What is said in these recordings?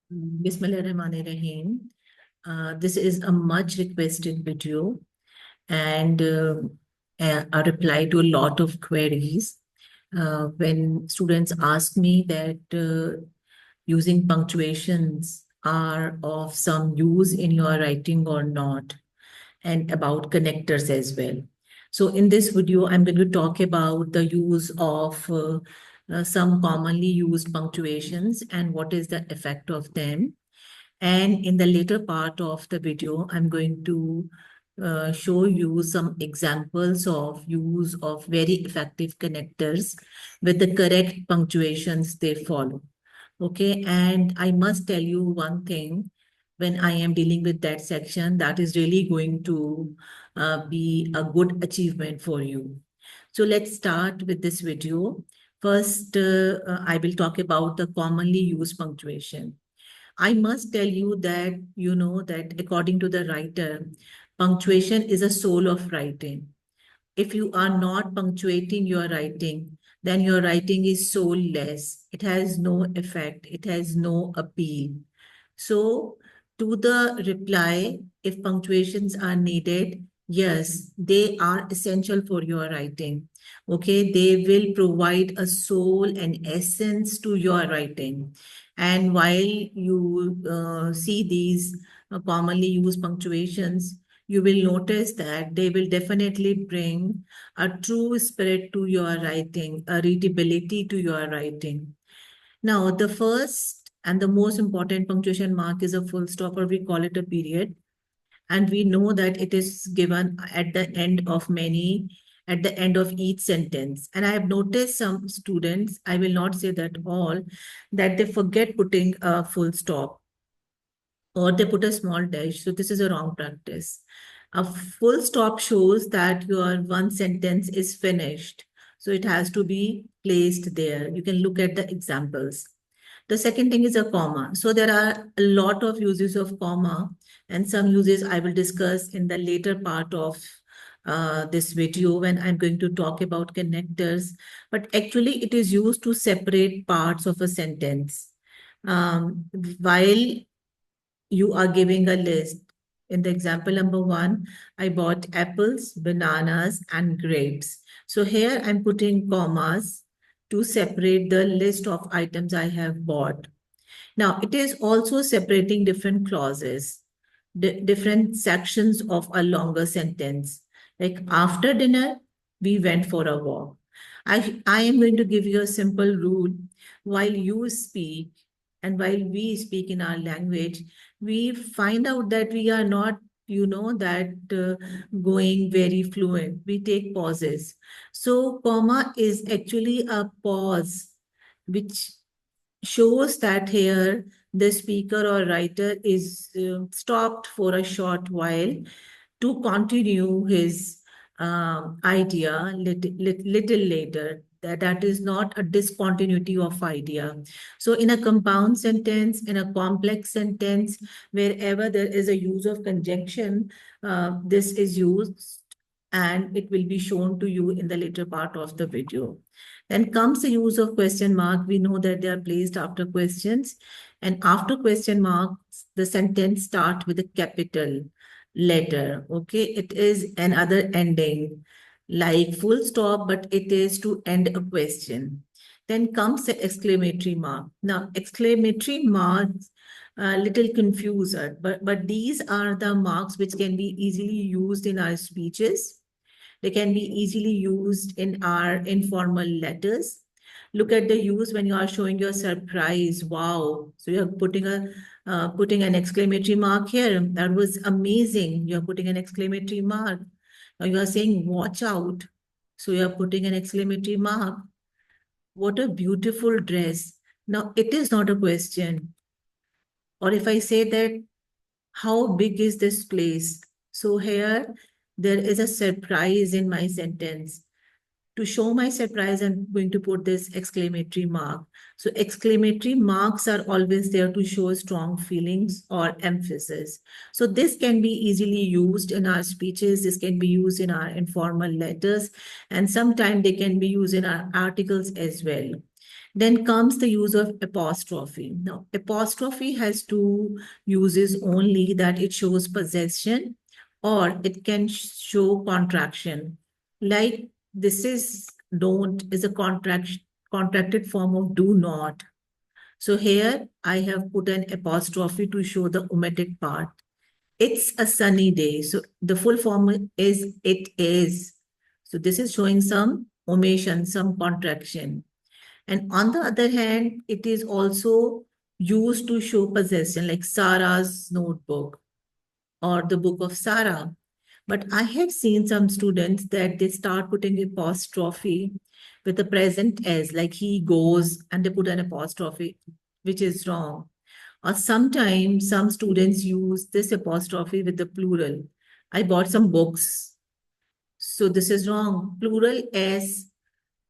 Bismillahirrahmanirrahim. This is a much requested video and a reply to a lot of queries. When students ask me that using punctuations are of some use in your writing or not, and about connectors as well. So in this video, I'm going to talk about the use of some commonly used punctuations and what is the effect of them. And in the later part of the video, I'm going to show you some examples of use of very effective connectors with the correct punctuations they follow. Okay, and I must tell you one thing, when I am dealing with that section, that is really going to be a good achievement for you. So let's start with this video. First, I will talk about the commonly used punctuation. I must tell you that you know that according to the writer, punctuation is a soul of writing. If you are not punctuating your writing, then your writing is soulless. It has no effect, it has no appeal. So, to the reply, if punctuations are needed, yes, they are essential for your writing. Okay, they will provide a soul and essence to your writing. And while you see these commonly used punctuations, you will notice that they will definitely bring a true spirit to your writing, a readability to your writing. Now, the first and the most important punctuation mark is a full stop, or we call it a period. And we know that it is given at the end of at the end of each sentence. And I have noticed some students, I will not say that all, that they forget putting a full stop or they put a small dash. So this is a wrong practice. A full stop shows that your one sentence is finished. So it has to be placed there. You can look at the examples. The second thing is a comma. So there are a lot of uses of comma, and some uses I will discuss in the later part of this video when I'm going to talk about connectors. But actually, it is used to separate parts of a sentence. While you are giving a list. In the example number one, I bought apples, bananas, and grapes. So here I'm putting commas to separate the list of items I have bought. Now, it is also separating different clauses, different sections of a longer sentence. Like after dinner, we went for a walk. I am going to give you a simple rule. While you speak and while we speak in our language, we find out that we are not, that going very fluent. We take pauses. So, comma is actually a pause which shows that here the speaker or writer is stopped for a short while to continue his idea little later. That is not a discontinuity of idea. So in a compound sentence, in a complex sentence, wherever there is a use of conjunction, this is used and it will be shown to you in the later part of the video. Then comes the use of question mark. We know that they are placed after questions. And after question marks, the sentence start with a capital letter. Okay, it is another ending, like full stop, but it is to end a question. Then comes the exclamatory mark. Now, exclamatory marks little confuser, but these are the marks which can be easily used in our speeches. They can be easily used in our informal letters. Look at the use when you are showing your surprise. Wow! So you're putting an exclamatory mark here. That was amazing. You're putting an exclamatory mark. Now you are saying watch out. So you're putting an exclamatory mark. What a beautiful dress. Now it is not a question. Or if I say that, how big is this place? So here there is a surprise in my sentence. To show my surprise, I'm going to put this exclamatory mark. So exclamatory marks are always there to show strong feelings or emphasis. So this can be easily used in our speeches. This can be used in our informal letters, and sometimes they can be used in our articles as well. Then comes the use of apostrophe. Now, apostrophe has two uses only, that it shows possession or it can show contraction. Like this is don't is a contracted form of do not. So here I have put an apostrophe to show the omitted part. It's a sunny day. So the full form is it is. So this is showing some omission, some contraction. And on the other hand, it is also used to show possession, like Sarah's notebook or the book of Sarah. But I have seen some students that they start putting apostrophe with the present as, like he goes, and they put an apostrophe, which is wrong. Or sometimes some students use this apostrophe with the plural. I bought some books. So this is wrong. Plural as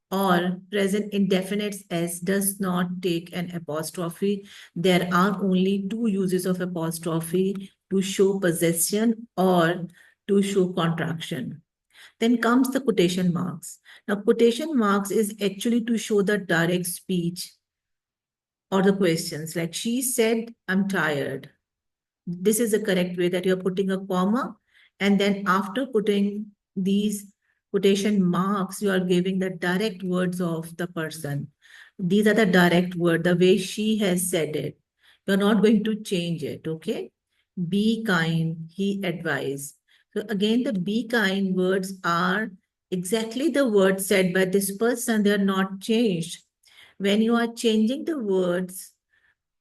or present indefinite s does not take an apostrophe. There are only two uses of apostrophe: to show possession or to show contraction. Then comes the quotation marks. Now, quotation marks is actually to show the direct speech or the questions. Like she said, I'm tired. This is the correct way, that you're putting a comma, and then after putting these quotation marks, you are giving the direct words of the person. These are the direct word, the way she has said it. You're not going to change it, okay? Be kind, he advised. So again, the be kind words are exactly the words said by this person. They are not changed. When you are changing the words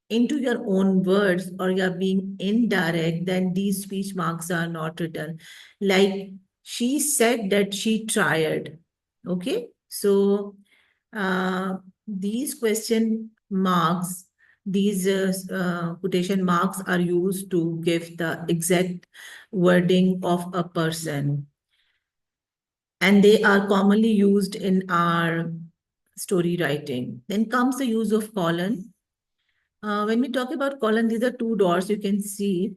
into your own words or you're being indirect, then these speech marks are not written. Like she said that she tried. Okay. So these question marks, these quotation marks are used to give the exact wording of a person. And they are commonly used in our story writing. Then comes the use of colon. When we talk about colon, these are two doors you can see.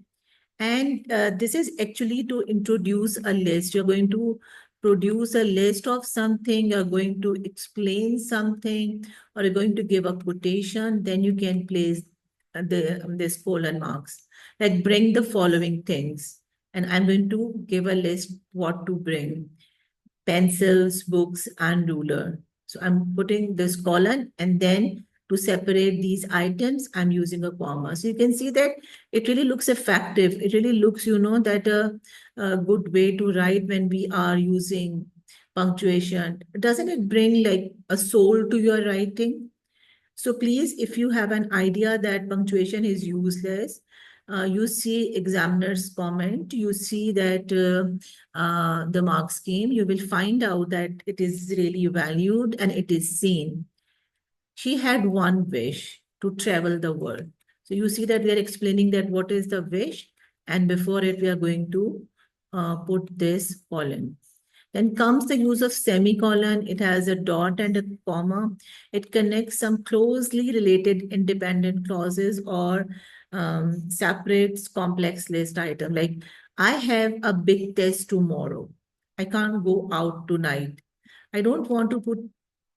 And this is actually to introduce a list. You're going to produce a list of something, you're going to explain something, or you're going to give a quotation, then you can place this colon marks. Like bring the following things. And I'm going to give a list what to bring: pencils, books, and ruler. So I'm putting this colon, and then to separate these items, I'm using a comma. So you can see that it really looks effective. It really looks, that a good way to write when we are using punctuation. Doesn't it bring like a soul to your writing? So please, if you have an idea that punctuation is useless, you see examiner's comment, you see that the mark scheme, you will find out that it is really valued and it is seen. She had one wish: to travel the world. So you see that we are explaining that what is the wish, and before it, we are going to put this colon. Then comes the use of semicolon. It has a dot and a comma. It connects some closely related independent clauses or separates complex list item. Like, I have a big test tomorrow. I can't go out tonight. I don't want to put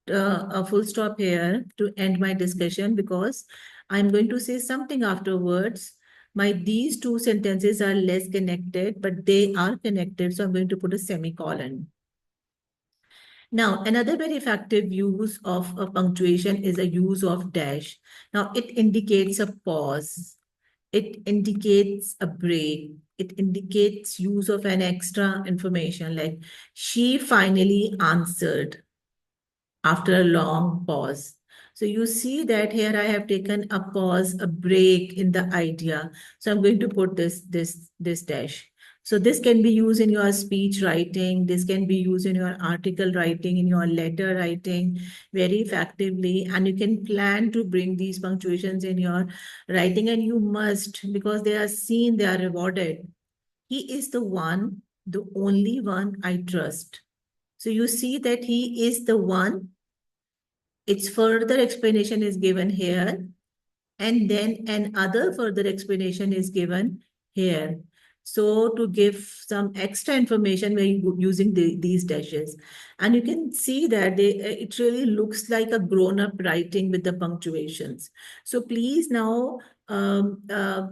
a full stop here to end my discussion, because I'm going to say something afterwards. These two sentences are less connected, but they are connected. So I'm going to put a semicolon. Now, another very effective use of a punctuation is a use of dash. Now, it indicates a pause. It indicates a break. It indicates use of an extra information, like she finally answered after a long pause. So you see that here I have taken a pause, a break in the idea. So I'm going to put this dash. So this can be used in your speech writing. This can be used in your article writing, in your letter writing very effectively. And you can plan to bring these punctuations in your writing, and you must, because they are seen, they are rewarded. He is the one, the only one I trust. So you see that he is the one. Its further explanation is given here, and then another further explanation is given here. So to give some extra information, we're using these dashes. And you can see that it really looks like a grown-up writing with the punctuations. So please now um, uh,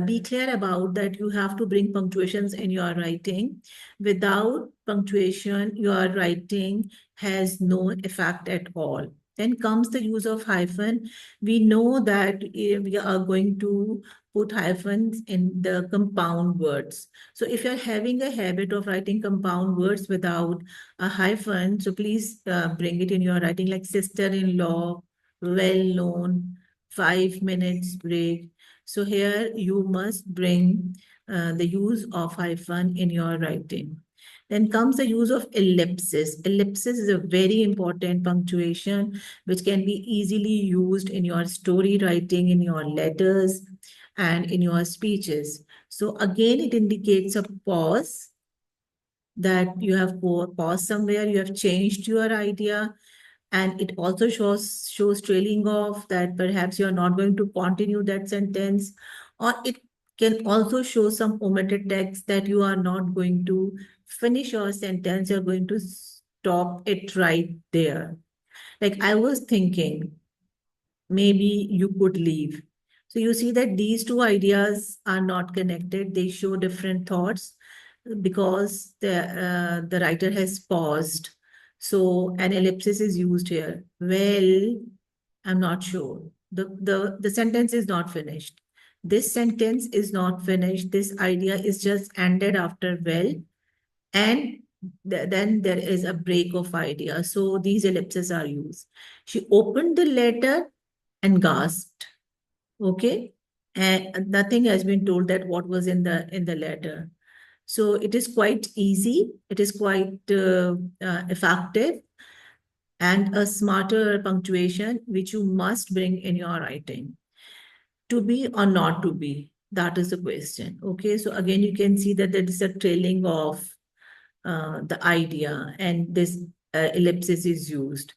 be clear about that you have to bring punctuations in your writing. Without punctuation, your writing has no effect at all. Then comes the use of hyphen. We know that we are going to put hyphens in the compound words. So if you're having a habit of writing compound words without a hyphen, so please bring it in your writing, like sister-in-law, well-known, 5 minutes break. So here you must bring the use of hyphen in your writing. Then comes the use of ellipsis. Ellipsis is a very important punctuation which can be easily used in your story writing, in your letters, and in your speeches. So again, it indicates a pause, that you have paused somewhere, you have changed your idea, and it also shows trailing off, that perhaps you are not going to continue that sentence, or it can also show some omitted text, that you are not going to finish your sentence, you're going to stop it right there. Like, I was thinking maybe you could leave. So you see that these two ideas are not connected. They show different thoughts because the writer has paused. So an ellipsis is used here. Well, I'm not sure. The sentence is not finished. This sentence is not finished. This idea is just ended after well, and then there is a break of idea. So these ellipses are used. She opened the letter and gasped. Okay, and nothing has been told that what was in the letter. So it is quite easy. It is quite effective, and a smarter punctuation which you must bring in your writing. To be or not to be, that is the question. Okay, so again you can see that there is a trailing of the idea, and this ellipsis is used.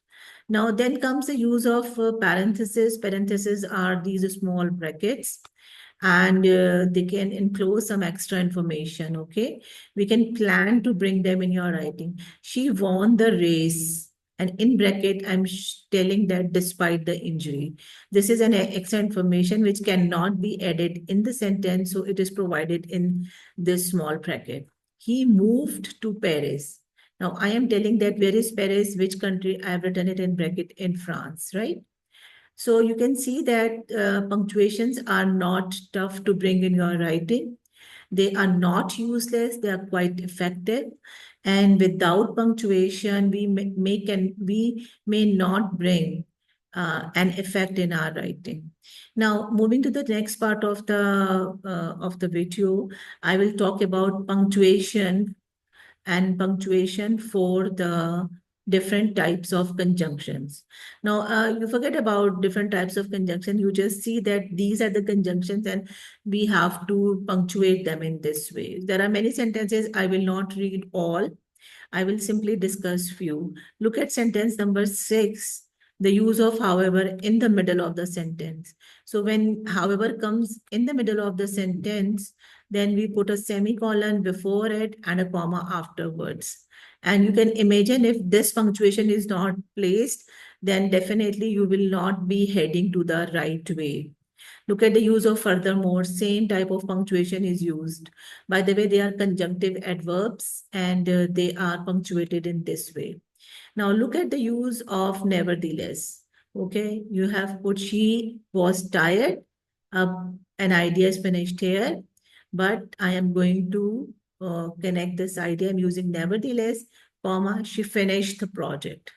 Now, then comes the use of parentheses. Parentheses are these small brackets, and they can enclose some extra information. Okay, we can plan to bring them in your writing. She won the race. And in bracket, I'm telling that despite the injury. This is an extra information which cannot be added in the sentence, so it is provided in this small bracket. He moved to Paris. Now, I am telling that where is Paris, which country? I have written it in bracket in France, right? So you can see that punctuations are not tough to bring in your writing. They are not useless. They are quite effective. And without punctuation, we may not bring an effect in our writing. Now, moving to the next part of the video, I will talk about punctuation for the different types of conjunctions. Now, you forget about different types of conjunction. You just see that these are the conjunctions and we have to punctuate them in this way. There are many sentences. I will not read all. I will simply discuss few. Look at sentence number 6, the use of however in the middle of the sentence. So when however comes in the middle of the sentence, then we put a semicolon before it and a comma afterwards. And you can imagine if this punctuation is not placed, then definitely you will not be heading to the right way. Look at the use of furthermore. Same type of punctuation is used. By the way, they are conjunctive adverbs, and they are punctuated in this way. Now look at the use of nevertheless. Okay, you have put she was tired. An idea is finished here, but I am going to connect this idea. I'm using nevertheless, comma, she finished the project.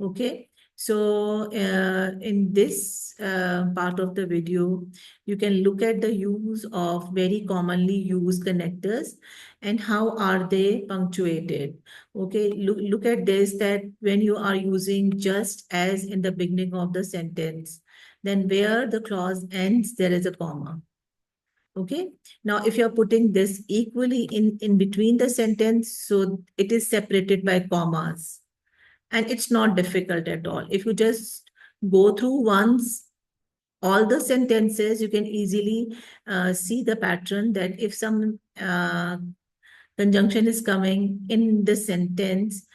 Okay, so in this part of the video, you can look at the use of very commonly used connectors and how are they punctuated. Okay, look at this, that when you are using just as in the beginning of the sentence, then where the clause ends, there is a comma. Okay, now if you're putting this equally in between the sentence, so it is separated by commas, and it's not difficult at all. If you just go through once, all the sentences, you can easily see the pattern that if some conjunction is coming in the sentence,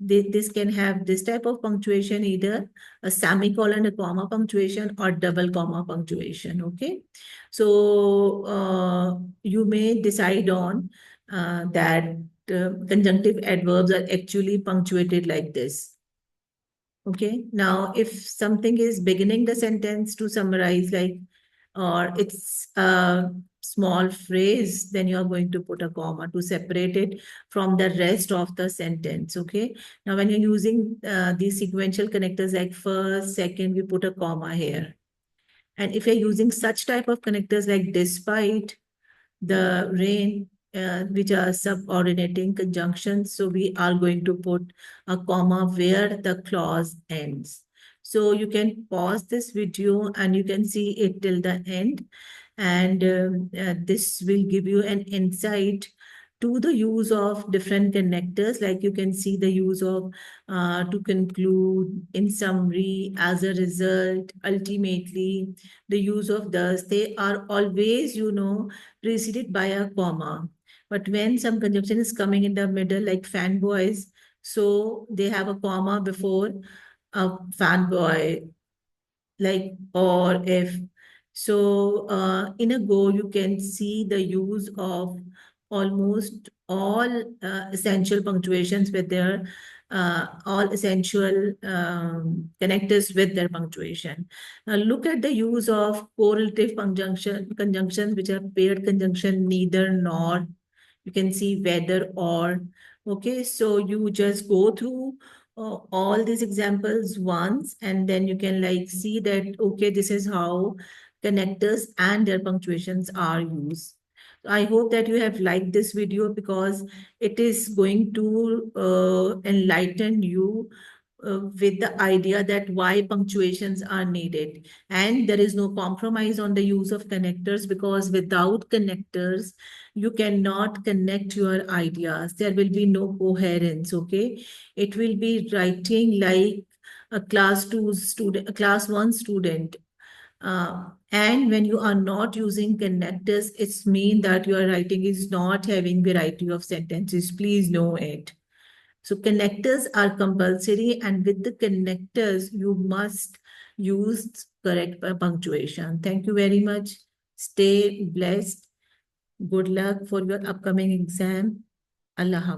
this can have this type of punctuation, either a semicolon, a comma punctuation, or double comma punctuation. Okay. So you may decide on that conjunctive adverbs are actually punctuated like this. Okay. Now, if something is beginning the sentence to summarize, like, or it's a small phrase, then you are going to put a comma to separate it from the rest of the sentence. Okay. Now, when you're using these sequential connectors like first, second, we put a comma here. And if you're using such type of connectors like despite, the rain, which are subordinating conjunctions. So we are going to put a comma where the clause ends. So you can pause this video and you can see it till the end. And this will give you an insight to the use of different connectors. Like you can see the use of to conclude, in summary, as a result, ultimately, the use of thus. They are always, preceded by a comma. But when some conjunction is coming in the middle, like fanboys, so they have a comma before a fanboy, like, or if. So in a go, you can see the use of almost all essential punctuations with their all essential connectors with their punctuation. Now look at the use of correlative conjunctions, which are paired conjunction, neither nor. You can see whether or. Okay, so you just go through all these examples once, and then you can like see that, okay, this is how connectors and their punctuations are used. I hope that you have liked this video, because it is going to enlighten you with the idea that why punctuations are needed. And there is no compromise on the use of connectors, because without connectors, you cannot connect your ideas. There will be no coherence. Okay. It will be writing like a class two student, a class one student. And when you are not using connectors, it's mean that your writing is not having variety of sentences. Please know it. So connectors are compulsory, and with the connectors, you must use correct punctuation. Thank you very much. Stay blessed. Good luck for your upcoming exam. Allah Hafiz.